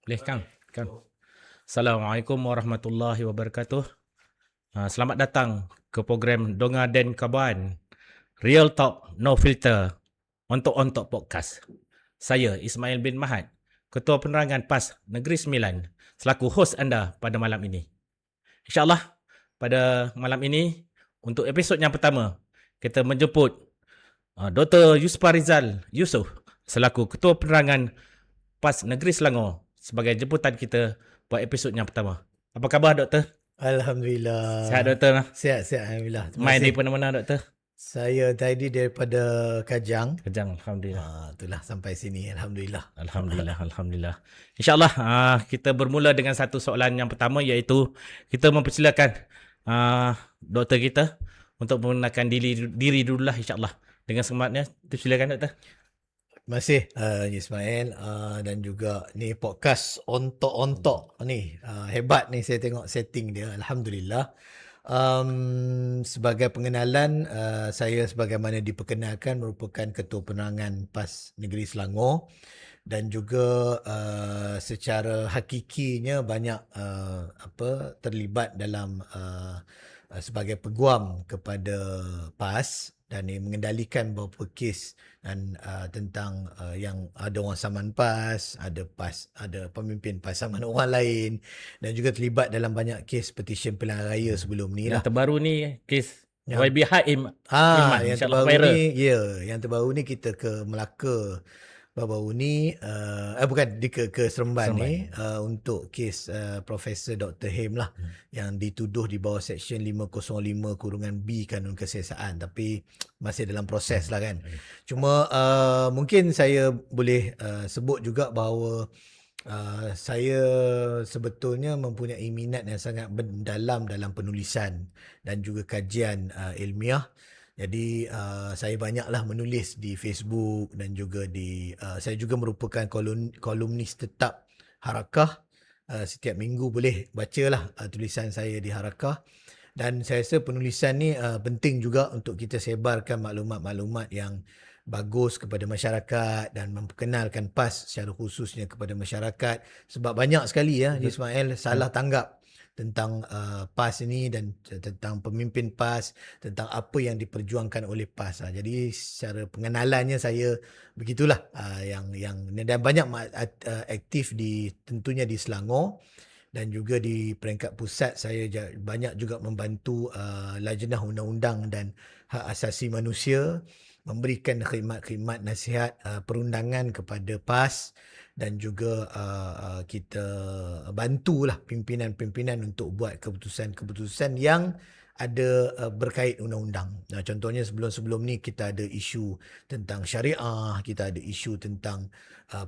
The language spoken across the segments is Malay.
Boleh Kang? Kang. Assalamualaikum warahmatullahi wabarakatuh. Selamat datang ke program Donga Den Kaban. Real Talk, No Filter. Ontok-ontok podcast. Saya Ismail bin Mahad, Ketua Penerangan PAS Negeri Sembilan, selaku hos anda pada malam ini. InsyaAllah, pada malam ini, untuk episod yang pertama, kita menjemput Dr. Yuspa Rizal Yusof, selaku Ketua Penerangan PAS Negeri Selangor, sebagai jemputan kita buat episod yang pertama. Apa khabar, Doktor? Alhamdulillah. Sihat, Doktor? Sihat, Alhamdulillah. Main di mana-mana, Doktor? Saya tadi daripada Kajang. Alhamdulillah. Itulah sampai sini, Alhamdulillah. Alhamdulillah. InsyaAllah, kita bermula dengan satu soalan yang pertama, iaitu kita mempersilakan doktor kita untuk memperkenalkan diri dululah, insyaAllah. Dengan semangatnya, silakan, Doktor. Terima kasih Ismail, dan juga ni podcast ontok-ontok ni. Hebat ni saya tengok setting dia, Alhamdulillah. Sebagai pengenalan, saya sebagaimana diperkenalkan merupakan Ketua Penerangan PAS Negeri Selangor, dan juga secara hakikinya banyak terlibat dalam sebagai peguam kepada PAS, dan mengendalikan beberapa kes dan tentang yang ada orang saman PAS, ada pemimpin PAS saman orang lain, dan juga terlibat dalam banyak kes petition pilihan raya sebelum ni lah. Yang terbaru ni kes YB Haim. Yang terbaru ni kita ke Melaka baru-baru ni, bukan ke Seremban ni, untuk kes Profesor Dr. Haim lah, yang dituduh di bawah Seksyen 505(B) Kanun Kesiasaan, tapi masih dalam proses lah kan. Cuma mungkin saya boleh sebut juga bahawa saya sebetulnya mempunyai minat yang sangat mendalam dalam penulisan dan juga kajian ilmiah. Jadi saya banyaklah menulis di Facebook, dan juga saya juga merupakan kolumnis tetap Harakah. Setiap minggu boleh bacalah tulisan saya di Harakah. Dan saya rasa penulisan ni penting juga untuk kita sebarkan maklumat-maklumat yang bagus kepada masyarakat dan memperkenalkan PAS secara khususnya kepada masyarakat. Sebab banyak sekali Ismail salah tanggap tentang PAS ini dan tentang pemimpin PAS, tentang apa yang diperjuangkan oleh PAS. Jadi secara pengenalannya saya begitulah, yang dan banyak aktif tentunya di Selangor, dan juga di peringkat pusat saya banyak juga membantu Lajnah Undang-Undang dan Hak Asasi Manusia, memberikan khidmat-khidmat nasihat perundangan kepada PAS, dan juga kita bantulah pimpinan-pimpinan untuk buat keputusan-keputusan yang ada berkait undang-undang. Contohnya sebelum-sebelum ni kita ada isu tentang syariah, kita ada isu tentang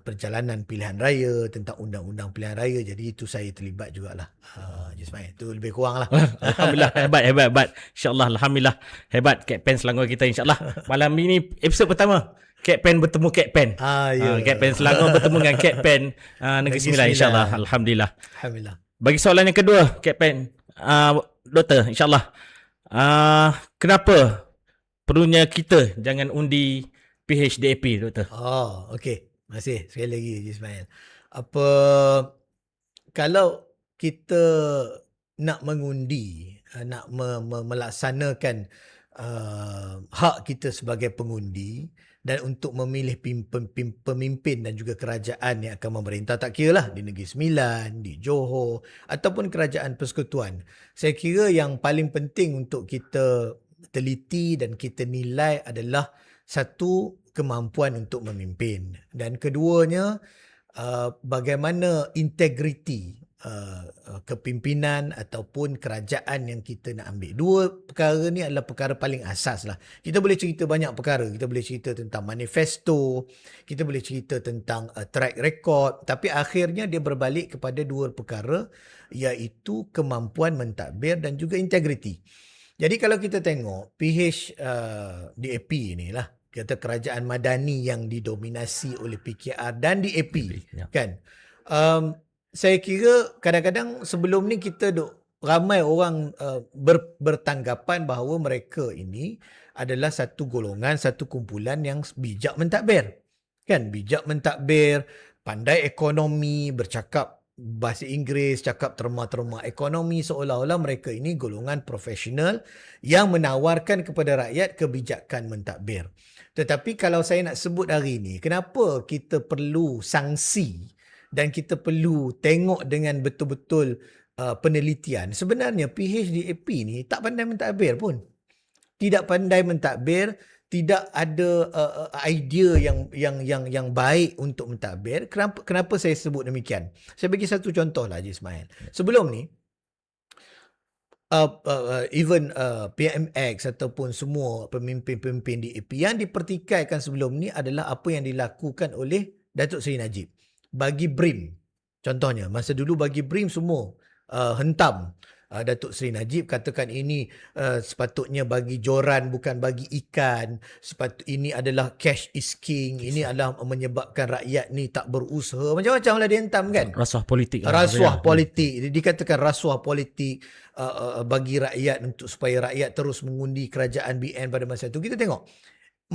perjalanan pilihan raya, tentang undang-undang pilihan raya. Jadi itu saya terlibat jugalah. Ismail, itu lebih kurang lah. Alhamdulillah, hebat. InsyaAllah, Alhamdulillah. Hebat Kapten Selangor kita, insyaAllah. Malam ini episod pertama. Kapten bertemu Kapten. Kapten Selangor bertemu dengan Kapten Negeri Sembilan, insyaAllah. Alhamdulillah. Bagi soalan yang kedua, Kapten, Doktor, insyaAllah. Kenapa perlunya kita jangan undi PHDAP, Doktor? Okey. Terima kasih sekali lagi, Ismail. Kalau kita nak mengundi, nak melaksanakan hak kita sebagai pengundi, dan untuk memilih pemimpin dan juga kerajaan yang akan memerintah, tak kira lah di Negeri Sembilan, di Johor, ataupun kerajaan persekutuan. Saya kira yang paling penting untuk kita teliti dan kita nilai adalah satu, kemampuan untuk memimpin, dan keduanya bagaimana integriti kepimpinan ataupun kerajaan yang kita nak ambil. Dua perkara ni adalah perkara paling asas lah. Kita boleh cerita banyak perkara. Kita boleh cerita tentang manifesto, kita boleh cerita tentang track record, tapi akhirnya dia berbalik kepada dua perkara, iaitu kemampuan mentadbir dan juga integriti. Jadi kalau kita tengok PHDAP ni lah, kata kerajaan madani yang didominasi oleh PKR dan DAP, kan? Saya kira kadang-kadang sebelum ni kita ramai orang bertanggapan bahawa mereka ini adalah satu golongan, satu kumpulan yang bijak mentadbir. Kan, bijak mentadbir, pandai ekonomi, bercakap bahasa Inggeris, cakap terma-terma ekonomi, seolah-olah mereka ini golongan profesional yang menawarkan kepada rakyat kebijakan mentadbir. Tetapi kalau saya nak sebut hari ini, kenapa kita perlu sanksi dan kita perlu tengok dengan betul-betul penelitian. Sebenarnya PHDAP ni tak pandai mentadbir pun. Tidak pandai mentadbir, tidak ada idea yang baik untuk mentadbir. Kenapa saya sebut demikian? Saya bagi satu contoh lah Haji Ismail. Sebelum ni even PMX ataupun semua pemimpin-pemimpin DAP yang dipertikaikan sebelum ni adalah apa yang dilakukan oleh Datuk Seri Najib. Bagi BRIM. Contohnya, masa dulu bagi BRIM semua hentam Datuk Seri Najib, katakan ini sepatutnya bagi joran bukan bagi ikan, ini adalah cash is king, ini adalah menyebabkan rakyat ni tak berusaha, macam-macam lah dia hentam kan. Rasuah politik. Rasuah politik, dikatakan rasuah politik bagi rakyat untuk supaya rakyat terus mengundi kerajaan BN pada masa itu. Kita tengok,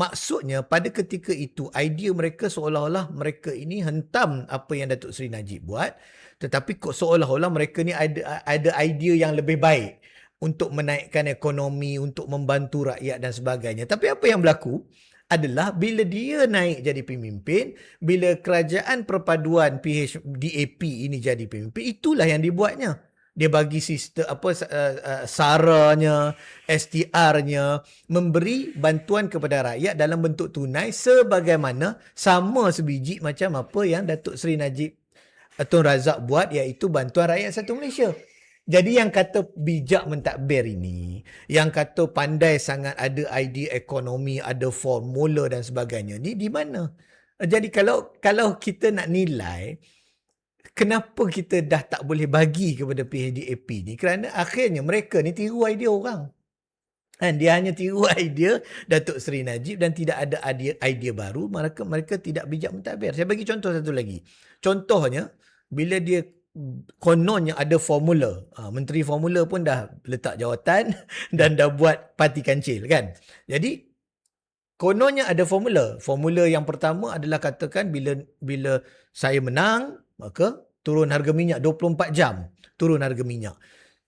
maksudnya pada ketika itu idea mereka seolah-olah mereka ini hentam apa yang Datuk Seri Najib buat, tetapi seolah-olah mereka ni ada idea yang lebih baik untuk menaikkan ekonomi, untuk membantu rakyat dan sebagainya. Tapi apa yang berlaku adalah bila dia naik jadi pemimpin, bila kerajaan perpaduan PHDAP ini jadi pemimpin, itulah yang dibuatnya. Dia bagi sistem SARA-nya, STR-nya, memberi bantuan kepada rakyat dalam bentuk tunai sebagaimana sama sebiji macam apa yang Datuk Seri Najib Tun Razak buat, iaitu bantuan rakyat satu Malaysia. Jadi yang kata bijak mentadbir ini, yang kata pandai sangat, ada idea ekonomi, ada formula dan sebagainya, ni di mana? Jadi kalau kita nak nilai, kenapa kita dah tak boleh bagi kepada PHDAP ni? Kerana akhirnya mereka ni tiru idea orang. Dan dia hanya tiru idea Datuk Seri Najib dan tidak ada idea baru, mereka tidak bijak mentadbir. Saya bagi contoh satu lagi. Contohnya, bila dia kononnya ada formula, Menteri Formula pun dah letak jawatan dan dah buat parti kancil kan. Jadi kononnya ada formula. Formula yang pertama adalah katakan bila saya menang, maka turun harga minyak 24 jam, turun harga minyak.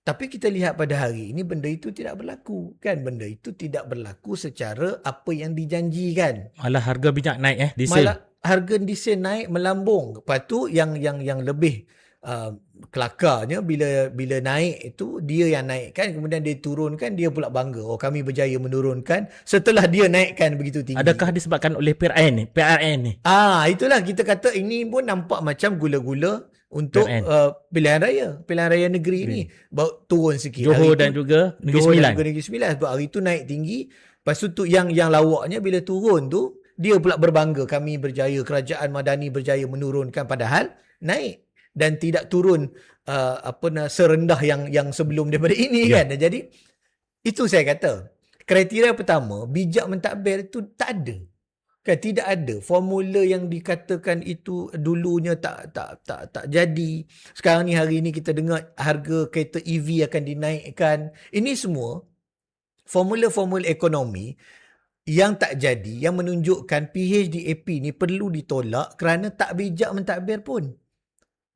Tapi kita lihat pada hari ini benda itu tidak berlaku kan. Benda itu tidak berlaku secara apa yang dijanjikan. Malah harga minyak naik diesel. Malah harga diesel naik melambung. Lepas tu yang lebih kelakarnya bila naik itu dia yang naikkan, kemudian dia turunkan, dia pula bangga, oh kami berjaya menurunkan setelah dia naikkan begitu tinggi. Adakah disebabkan oleh PRN ni? Itulah kita kata ini pun nampak macam gula-gula untuk pilihan raya negeri ni baru turun sikit. Johor dan juga Negeri Sembilan. Sebab hari tu naik tinggi. Lepas tu yang lawaknya bila turun tu dia pula berbangga, kami berjaya, kerajaan Madani berjaya menurunkan, padahal naik dan tidak turun serendah yang sebelum daripada ini kan. Jadi itu saya kata kriteria pertama, bijak mentadbir itu tak ada. Kan tidak ada formula yang dikatakan itu dulunya tak jadi. Sekarang ni hari ni kita dengar harga kereta EV akan dinaikkan. Ini semua formula-formula ekonomi yang tak jadi, yang menunjukkan PHDAP ni perlu ditolak kerana tak bijak mentadbir pun.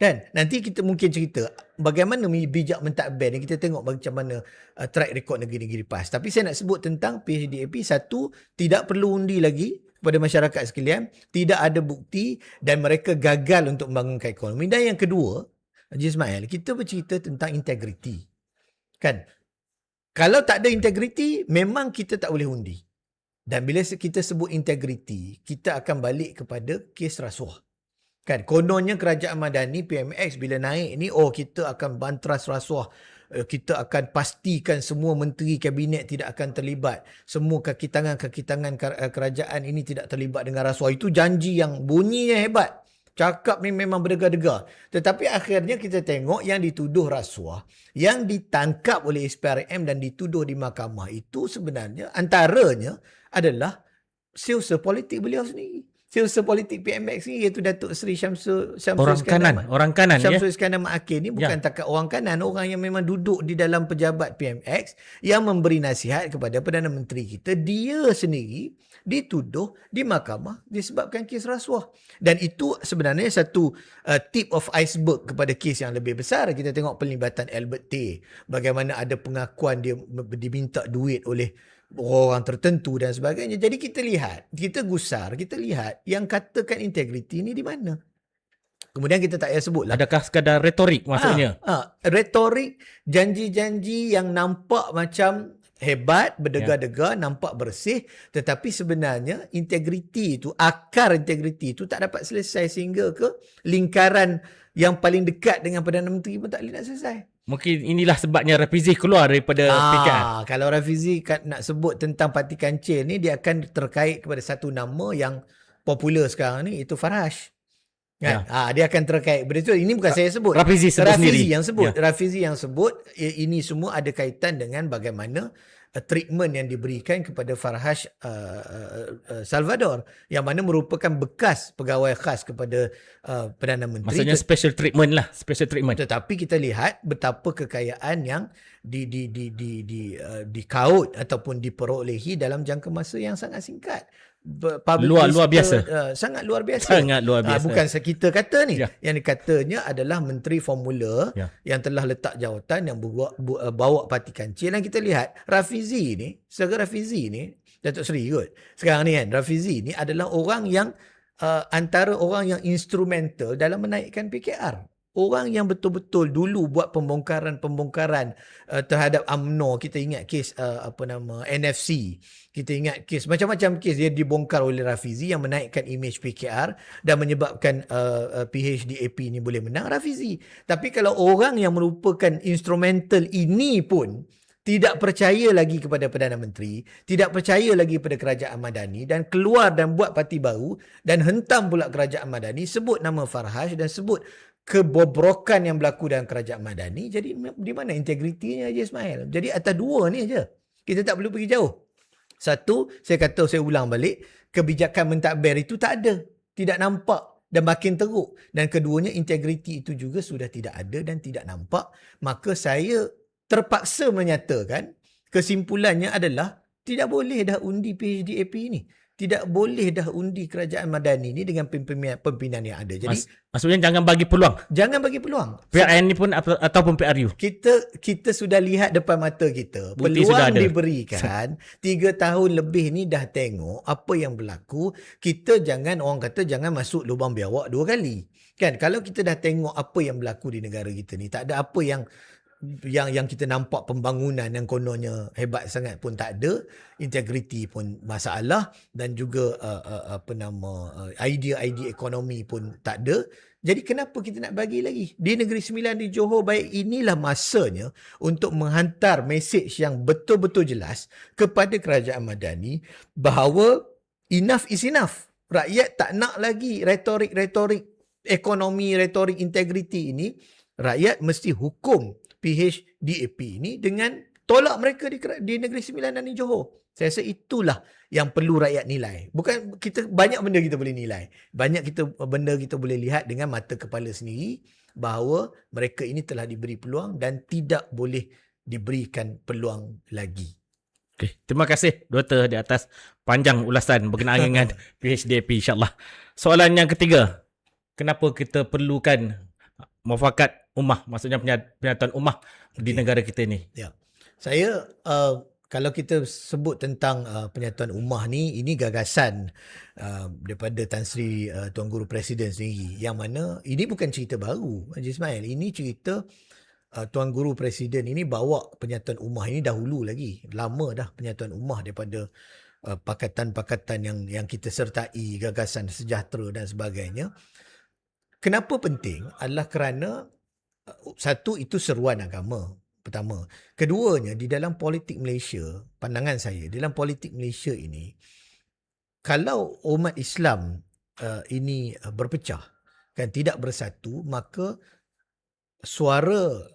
Kan? Nanti kita mungkin cerita bagaimana bijak mentadbir ni, kita tengok macam mana track record negeri-negeri PAS. Tapi saya nak sebut tentang PHDAP, satu, tidak perlu undi lagi kepada masyarakat sekalian, tidak ada bukti dan mereka gagal untuk membangunkan ekonomi. Dan yang kedua, Haji Ismail, kita bercerita tentang integriti. Kan? Kalau tak ada integriti, memang kita tak boleh undi. Dan bila kita sebut integriti, kita akan balik kepada kes rasuah. Kan, kononnya kerajaan Madani PMX bila naik ni, kita akan bantras rasuah, kita akan pastikan semua menteri kabinet tidak akan terlibat, semua kaki tangan kerajaan ini tidak terlibat dengan rasuah. Itu janji yang bunyinya hebat, cakap ni memang berdegar-degar. Tetapi akhirnya kita tengok yang dituduh rasuah, yang ditangkap oleh SPRM dan dituduh di mahkamah, itu sebenarnya antaranya adalah sales politik beliau sendiri. Setiausaha politik PMX ni iaitu Datuk Seri Syamsul Orang kanan ya. Syamsul Iskandar Maakir ni bukan takat orang kanan, orang yang memang duduk di dalam pejabat PMX yang memberi nasihat kepada Perdana Menteri kita. Dia sendiri dituduh di mahkamah disebabkan kes rasuah. Dan itu sebenarnya satu tip of iceberg kepada kes yang lebih besar. Kita tengok pelibatan Albert Tay, bagaimana ada pengakuan dia diminta duit oleh orang tertentu dan sebagainya. Jadi kita lihat yang katakan integriti ni di mana. Kemudian kita tak payah sebut lah. Adakah sekadar retorik maksudnya? Retorik, janji-janji yang nampak macam hebat, berdegar-degar, nampak bersih, tetapi sebenarnya integriti itu, akar integriti itu tak dapat selesai sehingga ke lingkaran yang paling dekat dengan Perdana Menteri pun tak boleh nak selesai. Mungkin inilah sebabnya Rafizi keluar daripada PKR. Kalau Rafizi nak sebut tentang Parti Kancil ni, dia akan terkait kepada satu nama yang popular sekarang ni, itu Farhaj. Kan? Dia akan terkait. Betul, ini bukan saya sebut. Rafizi sendiri. Rafizi yang sebut. Ini semua ada kaitan dengan bagaimana treatment yang diberikan kepada Farhaj Salvador, yang mana merupakan bekas pegawai khas kepada Perdana Menteri. Maksudnya special treatment lah, special treatment. Tetapi kita lihat betapa kekayaan yang dikaut ataupun diperolehi dalam jangka masa yang sangat singkat. Luar biasa. Sangat luar biasa. Bukan kita kata ni. Yang dikatanya adalah Menteri Formula yang telah letak jawatan, yang bawa Parti Kancil. Dan kita lihat Rafizi ni, Datuk Seri kot sekarang ni kan, Rafizi ni adalah orang yang antara orang yang instrumental dalam menaikkan PKR. Orang yang betul-betul dulu buat pembongkaran terhadap UMNO. Kita ingat kes NFC. Kita ingat kes, macam-macam kes dia dibongkar oleh Rafizi yang menaikkan imej PKR dan menyebabkan PHDAP ni boleh menang, Rafizi. Tapi kalau orang yang merupakan instrumental ini pun tidak percaya lagi kepada Perdana Menteri, tidak percaya lagi kepada Kerajaan Madani, dan keluar dan buat parti baru dan hentam pula Kerajaan Madani, sebut nama Farhaj dan sebut kebobrokan yang berlaku dalam Kerajaan Madani. Jadi di mana integritinya Haji Ismail? Jadi atas dua ni aja. Kita tak perlu pergi jauh. Satu, saya ulang balik, kebijakan mentadbir itu tak ada. Tidak nampak dan makin teruk. Dan keduanya, integriti itu juga sudah tidak ada dan tidak nampak. Maka saya terpaksa menyatakan kesimpulannya adalah tidak boleh dah undi PHDAP ini. Tidak boleh dah undi Kerajaan Madani ni dengan pimpinan yang ada. Jadi maksudnya jangan bagi peluang. Jangan bagi peluang. PRN ni pun ataupun PRU. Kita sudah lihat depan mata kita. Bukti peluang diberikan. 3 tahun lebih ni dah tengok apa yang berlaku. Kita orang kata jangan masuk lubang biawak 2 kali. Kan, kalau kita dah tengok apa yang berlaku di negara kita ni, tak ada apa yang kita nampak pembangunan yang kononnya hebat sangat pun tak ada, integriti pun masalah, dan juga idea-idea ekonomi pun tak ada. Jadi kenapa kita nak bagi lagi? Di Negeri Sembilan di Johor, baik inilah masanya untuk menghantar mesej yang betul-betul jelas kepada Kerajaan Madani bahawa enough is enough. Rakyat tak nak lagi retorik-retorik ekonomi, retorik integriti ini. Rakyat mesti hukum PHDAP ini dengan tolak mereka di Negeri Sembilan dan di Johor. Saya rasa itulah yang perlu rakyat nilai. Bukan kita, banyak benda kita boleh nilai. Benda kita boleh lihat dengan mata kepala sendiri bahawa mereka ini telah diberi peluang dan tidak boleh diberikan peluang lagi. Okay. Terima kasih Dr. di atas panjang ulasan berkenaan dengan PHDAP, insyaAllah. Soalan yang ketiga, kenapa kita perlukan muafakat ummah, maksudnya penyatuan ummah di negara kita ni? Ya. Saya kalau kita sebut tentang penyatuan ummah ni, ini gagasan daripada Tan Sri Tuan Guru Presiden sendiri, yang mana ini bukan cerita baru Haji Ismail. Ini cerita Tuan Guru Presiden ini bawa penyatuan ummah ini dahulu lagi. Lama dah penyatuan ummah, daripada pakatan-pakatan yang kita sertai, gagasan sejahtera dan sebagainya. Kenapa penting adalah kerana satu, itu seruan agama pertama. Keduanya, di dalam politik Malaysia, pandangan saya, dalam politik Malaysia ini, kalau umat Islam ini berpecah, kan, tidak bersatu, maka suara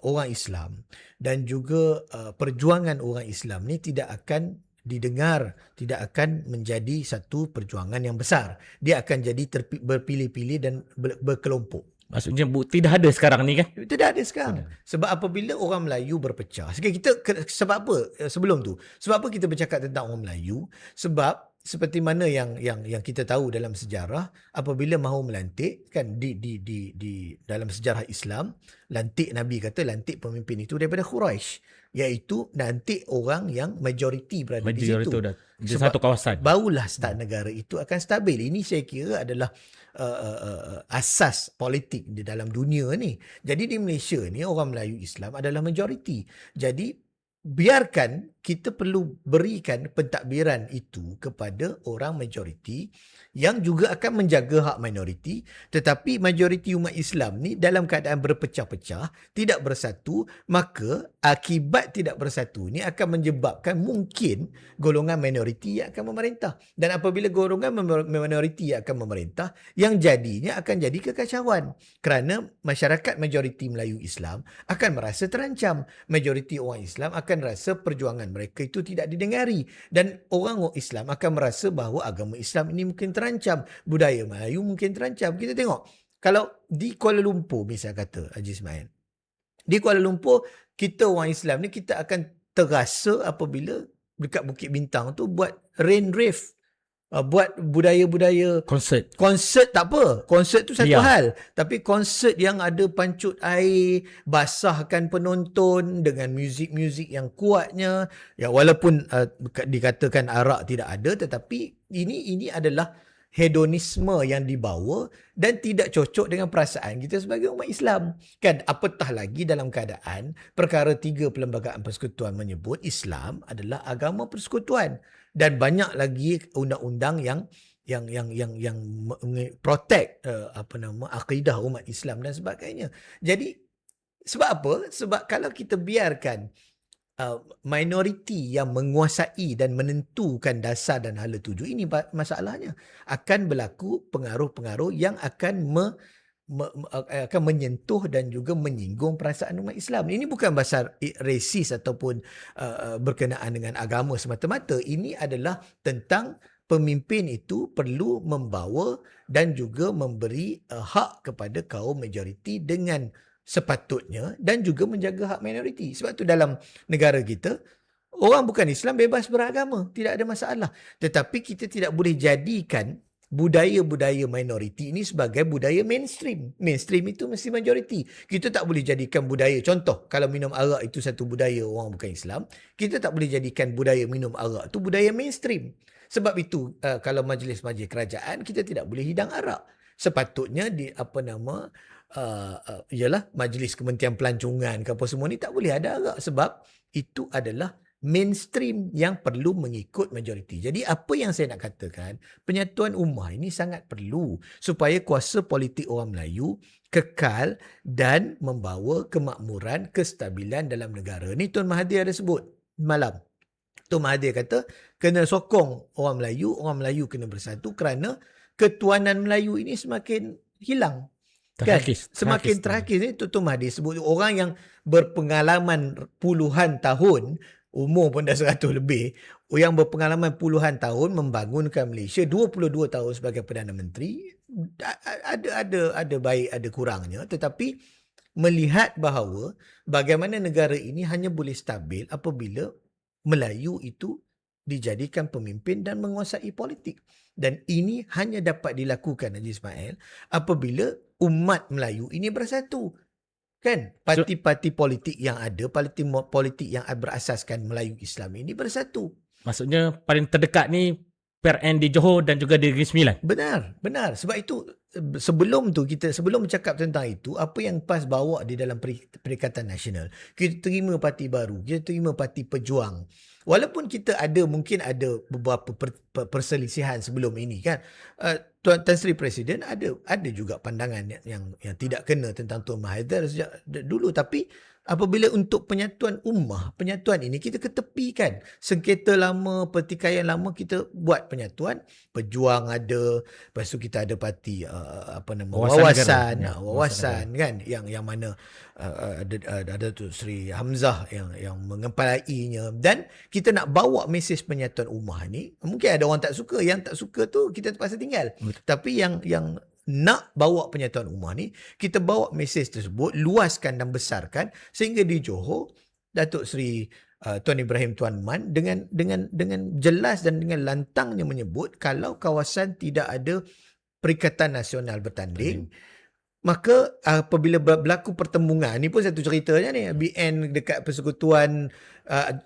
orang Islam dan juga perjuangan orang Islam ni tidak akan didengar, tidak akan menjadi satu perjuangan yang besar. Dia akan jadi berpilih-pilih dan berkelompok. Maksudnya bukti dah ada sekarang ni kan? Itu dah ada sekarang. Sebab apabila orang Melayu berpecah. Sebab apa sebelum tu? Sebab apa kita bercakap tentang orang Melayu? Sebab seperti mana yang kita tahu dalam sejarah, apabila mahu melantik kan di dalam sejarah Islam, lantik Nabi kata lantik pemimpin itu daripada Quraisy, iaitu lantik orang yang majoriti berada di situ. Di satu kawasan. Barulah start negara itu akan stabil. Ini saya kira adalah asas politik di dalam dunia ni. Jadi di Malaysia ni orang Melayu Islam adalah majoriti. Jadi biarkan kita perlu berikan pentadbiran itu kepada orang majoriti yang juga akan menjaga hak minoriti, tetapi majoriti umat Islam ni dalam keadaan berpecah-pecah, tidak bersatu, maka akibat tidak bersatu ni akan menyebabkan mungkin golongan minoriti yang akan memerintah. Dan apabila golongan minoriti yang akan memerintah, yang jadinya akan jadi kekacauan. Kerana masyarakat majoriti Melayu Islam akan merasa terancam. Majoriti orang Islam akan rasa perjuangan mereka itu tidak didengari. Dan orang Islam akan merasa bahawa agama Islam ini mungkin terancam. Budaya Melayu mungkin terancam. Kita tengok. Kalau di Kuala Lumpur misalnya kata Haji Ismail. Di Kuala Lumpur, kita orang Islam ni kita akan terasa apabila dekat Bukit Bintang tu buat rain rave. Buat budaya-budaya konsert tak apa, konsert tu satu hal, tapi konsert yang ada pancut air, basahkan penonton dengan muzik-muzik yang kuatnya, ya walaupun dikatakan arak tidak ada, tetapi ini adalah hedonisme yang dibawa dan tidak cocok dengan perasaan kita sebagai umat Islam. Kan apatah lagi dalam keadaan perkara 3 Perlembagaan Persekutuan menyebut Islam adalah agama persekutuan. Dan banyak lagi undang-undang yang protect akidah umat Islam dan sebagainya. Jadi sebab apa? Sebab kalau kita biarkan minoriti yang menguasai dan menentukan dasar dan hala tuju, ini masalahnya akan berlaku pengaruh-pengaruh yang akan akan menyentuh dan juga menyinggung perasaan umat Islam. Ini bukan pasal resis ataupun berkenaan dengan agama semata-mata. Ini adalah tentang pemimpin itu perlu membawa dan juga memberi hak kepada kaum majoriti dengan sepatutnya dan juga menjaga hak minoriti. Sebab tu dalam negara kita, orang bukan Islam bebas beragama. Tidak ada masalah. Tetapi kita tidak boleh jadikan budaya-budaya minoriti ini sebagai budaya mainstream. Mainstream itu mesti majoriti. Kita tak boleh jadikan budaya, contoh, kalau minum arak itu satu budaya orang bukan Islam, kita tak boleh jadikan budaya minum arak itu budaya mainstream. Sebab itu, kalau majlis-majlis kerajaan, kita tidak boleh hidang arak. Sepatutnya ialah majlis Kementerian Pelancongan ke apa semua ni tak boleh ada arak. Sebab itu adalah mainstream yang perlu mengikut majoriti. Jadi apa yang saya nak katakan, penyatuan ummah ini sangat perlu supaya kuasa politik orang Melayu kekal dan membawa kemakmuran, kestabilan dalam negara. Ni Tun Mahathir ada sebut malam. Tun Mahathir kata kena sokong orang Melayu kena bersatu kerana ketuanan Melayu ini semakin hilang. Semakin terhakis ni Tun Mahathir sebut orang yang berpengalaman puluhan tahun, umur pun dah 100 lebih, yang berpengalaman puluhan tahun membangunkan Malaysia, 22 tahun sebagai Perdana Menteri, ada baik ada kurangnya, tetapi melihat bahawa bagaimana negara ini hanya boleh stabil apabila Melayu itu dijadikan pemimpin dan menguasai politik. Dan ini hanya dapat dilakukan, Haji Ismail, apabila umat Melayu ini bersatu. Kan parti-parti politik yang ada, parti politik yang berasaskan Melayu Islam ini bersatu. Maksudnya paling terdekat ni PRN di Johor dan juga di Negeri Sembilan. Benar. Sebab itu sebelum bercakap tentang itu, apa yang PAS bawa di dalam Perikatan Nasional, kita terima parti baru, kita terima parti pejuang. Walaupun kita mungkin ada beberapa perselisihan sebelum ini kan. Tuan Tan Sri Presiden ada juga pandangan yang tidak kena tentang Tun Mahathir sejak dulu, tapi apabila untuk penyatuan ummah, penyatuan ini kita ketepikan. Sengketa lama, pertikaian lama, kita buat penyatuan. Pejuang ada, lepas tu kita ada parti Wawasan negara. Ya, wawasan kan, yang mana ada tu Sri Hamzah yang mengepalainya, dan kita nak bawa mesej penyatuan ummah ni. Mungkin ada orang tak suka, yang tak suka tu kita terpaksa tinggal. Betul. Tapi yang nak bawa penyatuan ummah ni, kita bawa mesej tersebut, luaskan dan besarkan, sehingga di Johor Datuk Seri Tuan Ibrahim Tuan Man dengan jelas dan dengan lantangnya menyebut kalau kawasan tidak ada Perikatan Nasional bertanding, maka apabila berlaku pertembungan, ni pun satu ceritanya ni, BN dekat Persekutuan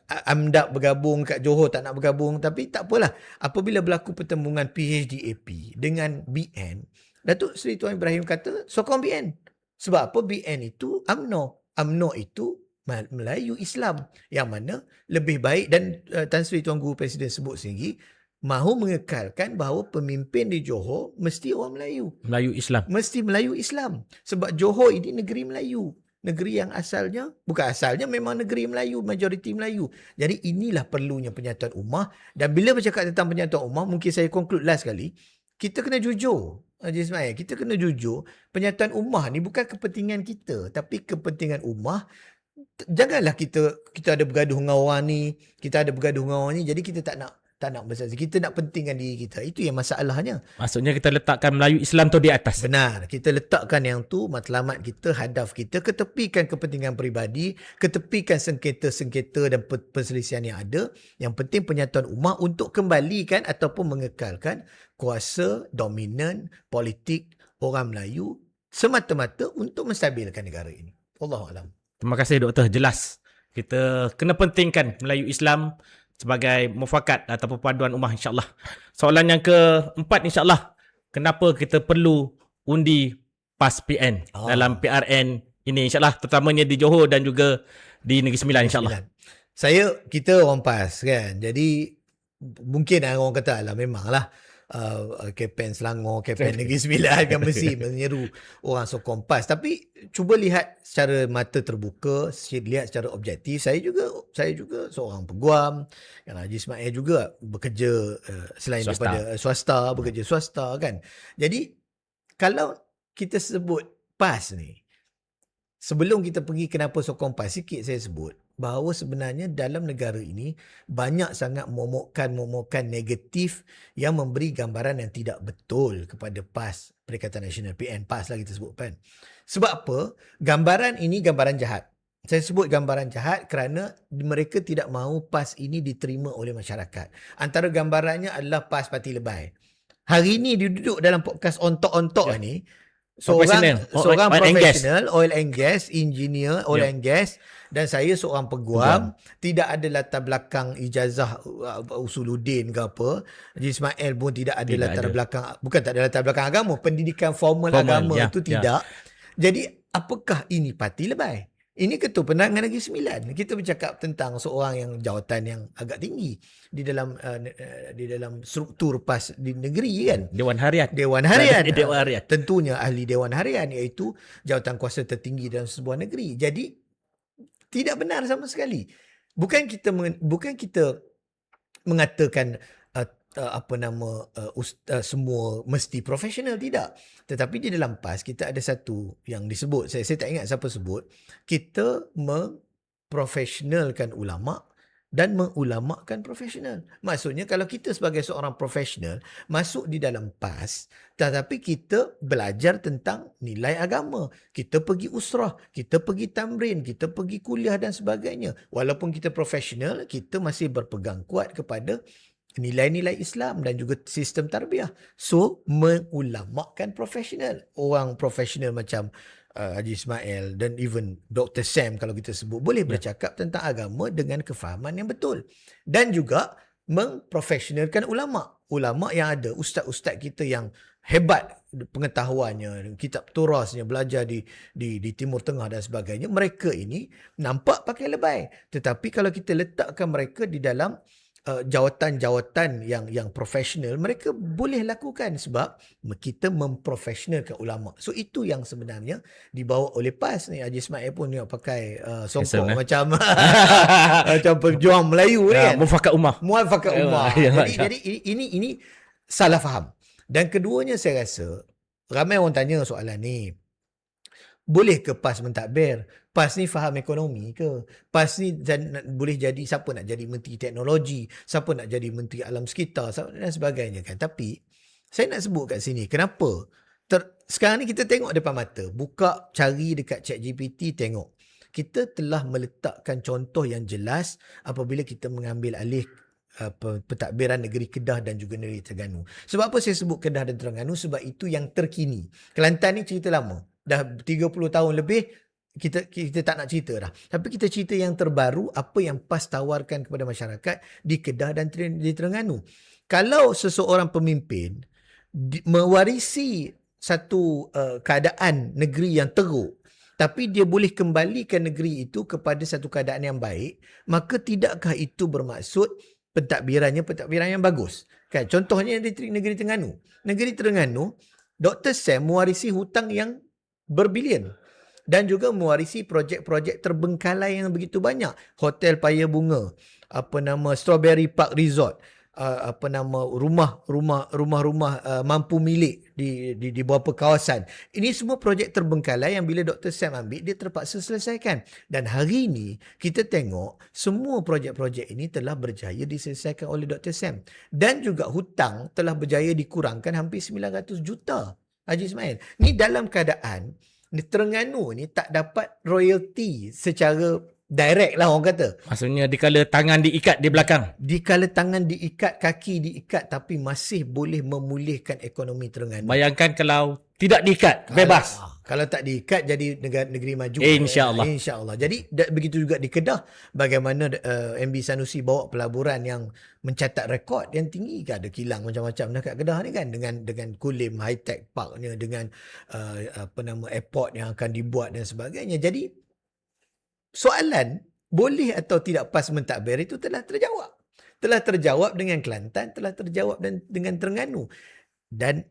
AMDAP bergabung kat Johor tak nak bergabung, tapi tak apalah, apabila berlaku pertembungan PHDAP dengan BN, Datuk Seri Tuan Ibrahim kata sokong BN. Sebab apa? BN itu UMNO itu Melayu Islam, yang mana lebih baik, dan Tan Sri Tuan Guru Presiden sebut sendiri, mahu mengekalkan bahawa pemimpin di Johor mesti orang Melayu. Melayu Islam. Mesti Melayu Islam. Sebab Johor ini negeri Melayu. Negeri yang asalnya, bukan asalnya, memang negeri Melayu, majoriti Melayu. Jadi inilah perlunya penyatuan ummah. Dan bila bercakap tentang penyatuan ummah, mungkin saya conclude last sekali, kita kena jujur. Haji Ismail, kita kena jujur. Penyatuan ummah ni bukan kepentingan kita, tapi kepentingan ummah. Janganlah kita ada bergaduh dengan orang ni, kita ada bergaduh dengan orang ni, jadi kita tak nak bersatu. Kita nak pentingkan diri kita. Itu yang masalahnya. Maksudnya kita letakkan Melayu Islam tu di atas. Benar. Kita letakkan yang tu, matlamat kita, hadaf kita, ketepikan kepentingan peribadi, ketepikan sengketa-sengketa dan perselisihan yang ada. Yang penting penyatuan ummah untuk kembalikan ataupun mengekalkan kuasa dominan politik orang Melayu semata-mata untuk menstabilkan negara ini. Wallahualam. Terima kasih Doktor, jelas. Kita kena pentingkan Melayu Islam sebagai mufakat atau perpaduan ummah, insyaAllah. Soalan yang keempat, insyaAllah. Kenapa kita perlu undi PAS PN dalam PRN ini, insyaAllah. Terutamanya di Johor dan juga di Negeri Sembilan, insyaAllah. Kita orang PAS kan. Jadi mungkin orang kata lah, memanglah Kempen Selangor, Kempen Negeri Sembilan kan mesti menyeru orang sokong PAS. Tapi cuba lihat secara mata terbuka, lihat secara objektif. Saya juga seorang peguam. Kan, Haji Ismail juga bekerja selain Swasta. daripada swasta, bekerja swasta kan. Jadi kalau kita sebut PAS ni, sebelum kita pergi kenapa sokong PAS, sikit saya sebut bahawa sebenarnya dalam negara ini banyak sangat momokkan negatif yang memberi gambaran yang tidak betul kepada PAS, Perikatan Nasional, PN, PAS lah kita sebut kan. Sebab apa? Gambaran ini gambaran jahat. Saya sebut gambaran jahat kerana mereka tidak mahu PAS ini diterima oleh masyarakat. Antara gambarannya adalah PAS parti lebay. Hari ini dia duduk dalam podcast ontok-ontok ni, seorang profesional oil and gas, engineer oil and gas, dan saya seorang peguam, tidak ada latar belakang ijazah Usuluddin ke apa. Haji Ismail pun tidak ada belakang, bukan tak ada latar belakang agama, pendidikan formal agama itu tidak. Jadi apakah ini parti lebay? Ini Ketua Penerangan Negeri Sembilan. Kita bercakap tentang seorang yang jawatan yang agak tinggi di dalam struktur PAS di negeri kan. Dewan Harian. Dewan Harian. Dewan Harian. Tentunya ahli Dewan Harian, iaitu jawatan kuasa tertinggi dalam sebuah negeri. Jadi tidak benar sama sekali. Bukan kita mengatakan semua mesti profesional, tidak. Tetapi di dalam PAS kita ada satu yang disebut, saya tak ingat siapa sebut, kita memprofesionalkan ulama dan mengulamakan profesional. Maksudnya kalau kita sebagai seorang profesional masuk di dalam PAS, tetapi kita belajar tentang nilai agama, kita pergi usrah, kita pergi tamrin, kita pergi kuliah dan sebagainya. Walaupun kita profesional, kita masih berpegang kuat kepada nilai-nilai Islam dan juga sistem tarbiyah. So, mengulamakan profesional. Orang profesional macam Haji Ismail dan even Dr. Sam kalau kita sebut, boleh bercakap tentang agama dengan kefahaman yang betul. Dan juga memprofesionalkan ulama. Ulama yang ada, ustaz-ustaz kita yang hebat pengetahuannya, kitab turasnya, belajar di Timur Tengah dan sebagainya, mereka ini nampak pakai lebay. Tetapi kalau kita letakkan mereka di dalam jawatan-jawatan yang profesional, mereka boleh lakukan sebab kita memprofesionalkan ulama. So itu yang sebenarnya dibawa oleh PAS ni. Haji Ismail pun ni pakai songkok macam macam pejuang Melayu ni kan. Muafakat ummah. Jadi ini salah faham. Dan keduanya saya rasa ramai orang tanya soalan ni. Boleh ke PAS mentadbir? PAS ni faham ekonomi ke? PAS ni boleh jadi, siapa nak jadi menteri teknologi, siapa nak jadi menteri alam sekitar dan sebagainya kan. Tapi saya nak sebut kat sini, kenapa? Sekarang ni kita tengok depan mata, buka cari dekat ChatGPT, tengok. Kita telah meletakkan contoh yang jelas apabila kita mengambil alih pentadbiran negeri Kedah dan juga negeri Terengganu. Sebab apa saya sebut Kedah dan Terengganu? Sebab itu yang terkini. Kelantan ni cerita lama. Dah 30 tahun lebih kita tak nak cerita dah. Tapi kita cerita yang terbaru, apa yang PAS tawarkan kepada masyarakat di Kedah dan di Terengganu. Kalau seseorang pemimpin mewarisi satu keadaan negeri yang teruk, tapi dia boleh kembalikan negeri itu kepada satu keadaan yang baik, maka tidakkah itu bermaksud pentadbiran yang bagus? Kan? Contohnya di negeri Terengganu. Negeri Terengganu, Dr. Sam mewarisi hutang yang berbilion dan juga mewarisi projek-projek terbengkalai yang begitu banyak. Hotel Paya Bunga, Strawberry Park Resort, rumah-rumah mampu milik di beberapa kawasan. Ini semua projek terbengkalai yang bila Dr. Sam ambil, dia terpaksa selesaikan. Dan hari ini kita tengok semua projek-projek ini telah berjaya diselesaikan oleh Dr. Sam. Dan juga hutang telah berjaya dikurangkan hampir 900 juta. Haji Ismail. Ni dalam keadaan Terengganu ni tak dapat royalty secara direct lah orang kata. Maksudnya dikala tangan diikat di belakang. Dikala tangan diikat, kaki diikat, tapi masih boleh memulihkan ekonomi Terengganu. Bayangkan kalau tidak diikat, bebas. Kalau tak diikat jadi negeri maju. InsyaAllah. InsyaAllah. Jadi begitu juga di Kedah. Bagaimana MB Sanusi bawa pelaburan yang mencatat rekod yang tinggi. Ada kilang macam-macam dekat Kedah ni kan. Dengan Kulim high-tech parknya. Dengan airport yang akan dibuat dan sebagainya. Jadi soalan boleh atau tidak PAS mentadbir itu telah terjawab. Telah terjawab dengan Kelantan, telah terjawab dengan Terengganu. Dan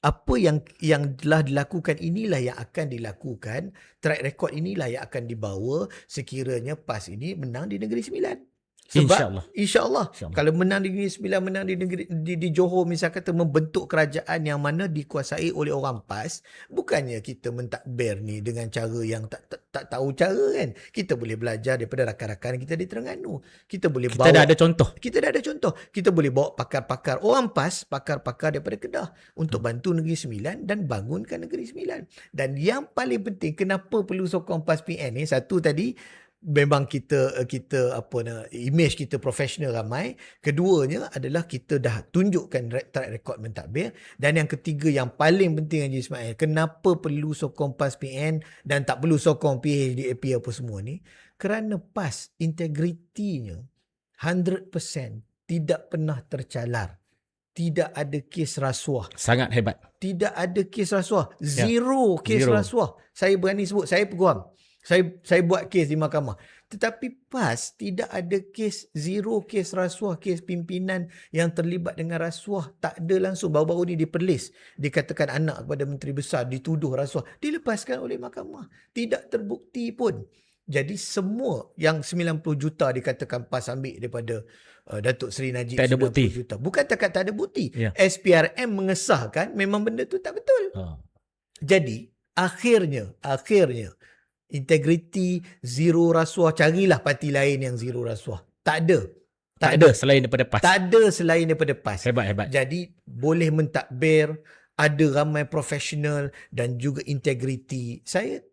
apa yang telah dilakukan inilah yang akan dilakukan. Track record inilah yang akan dibawa sekiranya PAS ini menang di Negeri Sembilan. Sebab InsyaAllah. Kalau menang di Negeri Sembilan, menang di Johor misal kata, membentuk kerajaan yang mana dikuasai oleh orang PAS, bukannya kita mentadbir ni dengan cara yang tak tahu cara kan. Kita boleh belajar daripada rakan-rakan kita di Terengganu. Kita dah ada contoh. Kita boleh bawa pakar-pakar orang PAS, pakar-pakar daripada Kedah untuk bantu Negeri Sembilan dan bangunkan Negeri Sembilan. Dan yang paling penting, kenapa perlu sokong PAS PN ni? Satu tadi, memang kita image kita profesional ramai. Keduanya adalah kita dah tunjukkan track record mentadbir. Dan yang ketiga yang paling penting Haji Ismail, kenapa perlu sokong PAS PN dan tak perlu sokong PHDAP apa semua ni? Kerana PAS integritinya 100% tidak pernah tercalar. Tidak ada kes rasuah. Sangat hebat. Tidak ada kes rasuah. Zero kes rasuah. Saya berani sebut, saya peguam. Saya buat kes di mahkamah. Tetapi PAS tidak ada kes, zero kes rasuah, kes pimpinan yang terlibat dengan rasuah. Tak ada langsung. Baru-baru ni di Perlis, dikatakan anak kepada Menteri Besar dituduh rasuah. Dilepaskan oleh mahkamah. Tidak terbukti pun. Jadi semua yang 90 juta dikatakan PAS ambil daripada Datuk Seri Najib, tak ada 90 bukti. juta. Bukan tak ada bukti. SPRM mengesahkan memang benda tu tak betul. Jadi akhirnya integriti, zero rasuah. Carilah parti lain yang zero rasuah. Tak ada selain daripada PAS. Tak ada selain daripada PAS. Hebat. Jadi boleh mentadbir, ada ramai profesional dan juga integriti. Saya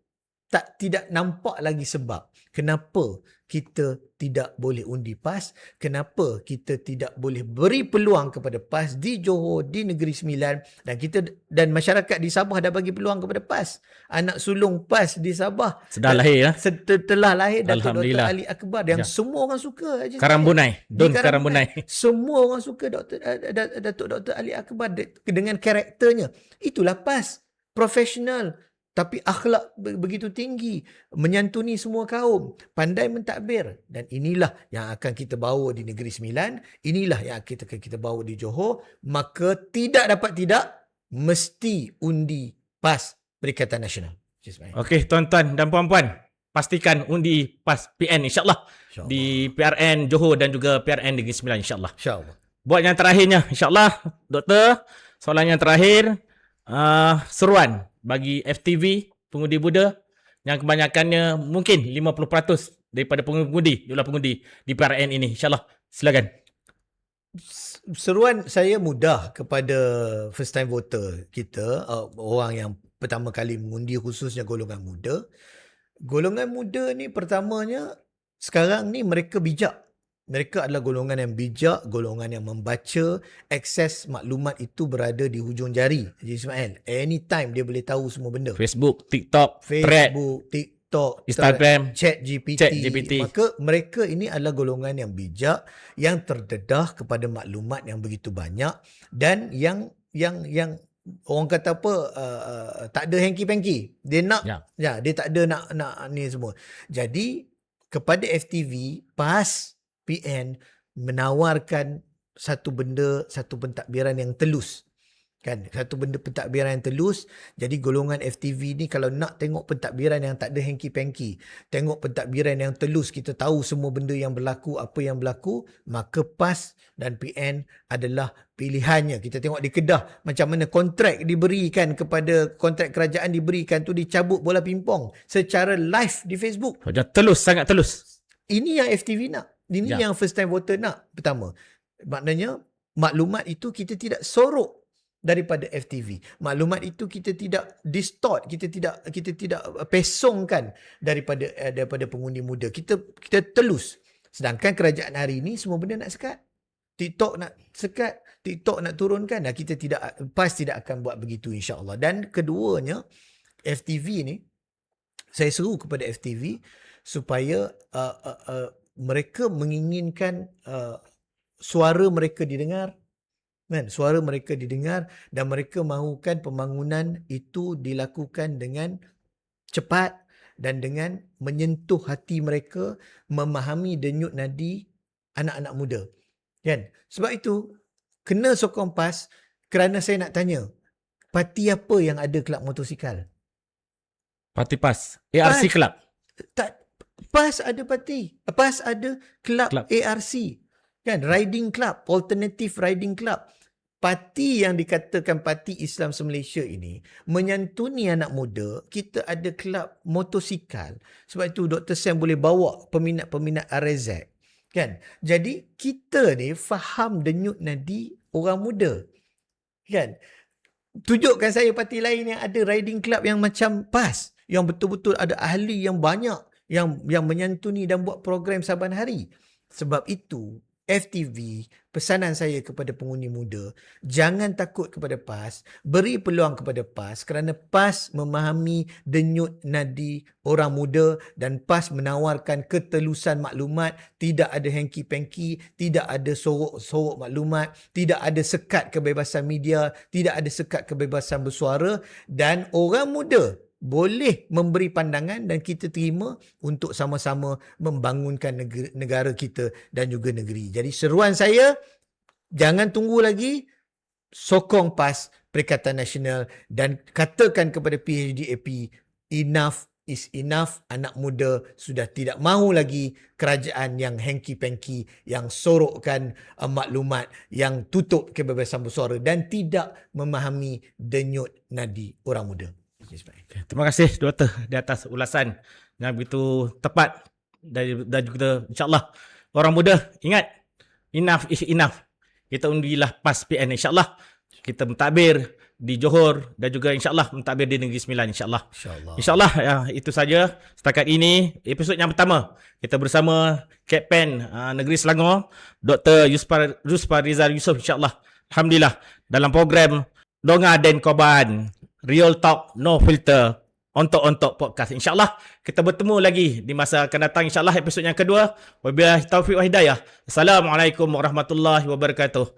tidak nampak lagi sebab kenapa kita tidak boleh undi PAS, kenapa kita tidak boleh beri peluang kepada PAS di Johor, di Negeri Sembilan, dan masyarakat di Sabah dah bagi peluang kepada PAS. Anak sulung PAS di Sabah telah lahir Datuk Dr. Ali Akbar yang semua orang suka. Karambunai. Semua orang suka Datuk Dr. Ali Akbar dengan karakternya. Itulah PAS. Profesional, tapi akhlak begitu tinggi, menyantuni semua kaum, pandai mentadbir. Dan inilah yang akan kita bawa di Negeri Sembilan, inilah yang kita bawa di Johor. Maka tidak dapat tidak, mesti undi PAS Perikatan Nasional. Okey, tuan-tuan dan puan-puan, pastikan undi PAS PN insya-Allah di PRN Johor dan juga PRN Negeri Sembilan insya-Allah. InsyaAllah. Buat yang terakhirnya insya-Allah, Doktor, soalan yang terakhir, seruan bagi FTV pengundi muda yang kebanyakannya mungkin 50% daripada pengundi jumlah pengundi di PRN ini, insya-Allah. Silakan. Seruan saya mudah kepada first time voter kita, orang yang pertama kali mengundi, khususnya golongan muda. Golongan muda ni pertamanya, sekarang ni mereka bijak. Mereka adalah golongan yang bijak, golongan yang membaca, akses maklumat itu berada di hujung jari. Haji Ismail, anytime dia boleh tahu semua benda. Facebook, TikTok, Thread, TikTok, Instagram, ChatGPT. Maka mereka ini adalah golongan yang bijak, yang terdedah kepada maklumat yang begitu banyak, dan yang orang kata apa, tak ada hanky-panky. Dia nak, dia tak ada nak ni semua. Jadi kepada FTV, PAS PN menawarkan satu benda, satu pentadbiran yang telus. Kan? Satu benda pentadbiran yang telus. Jadi golongan FTV ni kalau nak tengok pentadbiran yang tak ada hanky-panky, tengok pentadbiran yang telus, kita tahu semua benda yang berlaku, apa yang berlaku, maka PAS dan PN adalah pilihannya. Kita tengok di Kedah macam mana kontrak diberikan kepada, kontrak kerajaan diberikan tu, dicabut bola pimpong secara live di Facebook. Telus, sangat telus. Ini yang FTV nak. Ini yang first time voter nak. Pertama, maknanya maklumat itu kita tidak sorok daripada FTV. Maklumat itu kita tidak distort, kita tidak pesongkan daripada pengundi muda. Kita telus. Sedangkan kerajaan hari ini semua benda nak sekat. TikTok nak sekat, TikTok nak turunkan. Nah, kita PAS tidak akan buat begitu, insya-Allah. Dan keduanya, FTV ni, saya seru kepada FTV supaya mereka menginginkan suara mereka didengar, kan? Suara mereka didengar, dan mereka mahukan pembangunan itu dilakukan dengan cepat dan dengan menyentuh hati mereka, memahami denyut nadi anak-anak muda. Kan? Sebab itu kena sokong PAS, kerana saya nak tanya, parti apa yang ada kelab motosikal? Parti PAS, ARC Club. Tak, PAS ada parti. PAS ada kelab ARC. Kan? Riding Club, Alternative Riding Club. Parti yang dikatakan Parti Islam Malaysia ini menyantuni anak muda. Kita ada kelab motosikal. Sebab itu Dr. Sam boleh bawa peminat-peminat RZ. Kan? Jadi kita ni faham denyut nadi orang muda. Kan? Tunjukkan saya parti lain yang ada riding club yang macam PAS, yang betul-betul ada ahli yang banyak, yang menyantuni dan buat program saban hari. Sebab itu FTV, pesanan saya kepada pengundi muda, jangan takut kepada PAS, beri peluang kepada PAS, kerana PAS memahami denyut nadi orang muda, dan PAS menawarkan ketelusan maklumat, tidak ada hanky-panky, tidak ada sorok-sorok maklumat, tidak ada sekat kebebasan media, tidak ada sekat kebebasan bersuara, dan orang muda boleh memberi pandangan dan kita terima untuk sama-sama membangunkan negara kita dan juga negeri. Jadi seruan saya, jangan tunggu lagi, sokong PAS Perikatan Nasional dan katakan kepada PHDAP, enough is enough. Anak muda sudah tidak mahu lagi kerajaan yang hanky-panky, yang sorokkan maklumat, yang tutup kebebasan bersuara dan tidak memahami denyut nadi orang muda. Terima kasih Doktor di atas ulasan yang begitu tepat, dan juga insya-Allah orang muda ingat, enough is enough. Kita undilah PAS PN, insya-Allah kita mentadbir di Johor dan juga insya-Allah mentadbir di Negeri Sembilan, insya-Allah. Insya-Allah ya, itu saja setakat ini episod yang pertama. Kita bersama Kapten Negeri Selangor, Dr. Yuspa Rizal Yusof, insya-Allah. Alhamdulillah, dalam program Donga Den Koban, Real Talk No Filter, Ontok Podcast. InsyaAllah kita bertemu lagi di masa akan datang, insyaAllah episod yang kedua. Wabillahi taufiq wa hidayah. Assalamualaikum warahmatullahi wabarakatuh.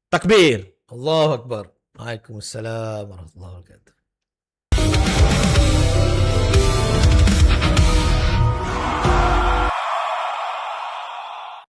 Takbir. Allahu Akbar. Waalaikumsalam warahmatullahi wabarakatuh.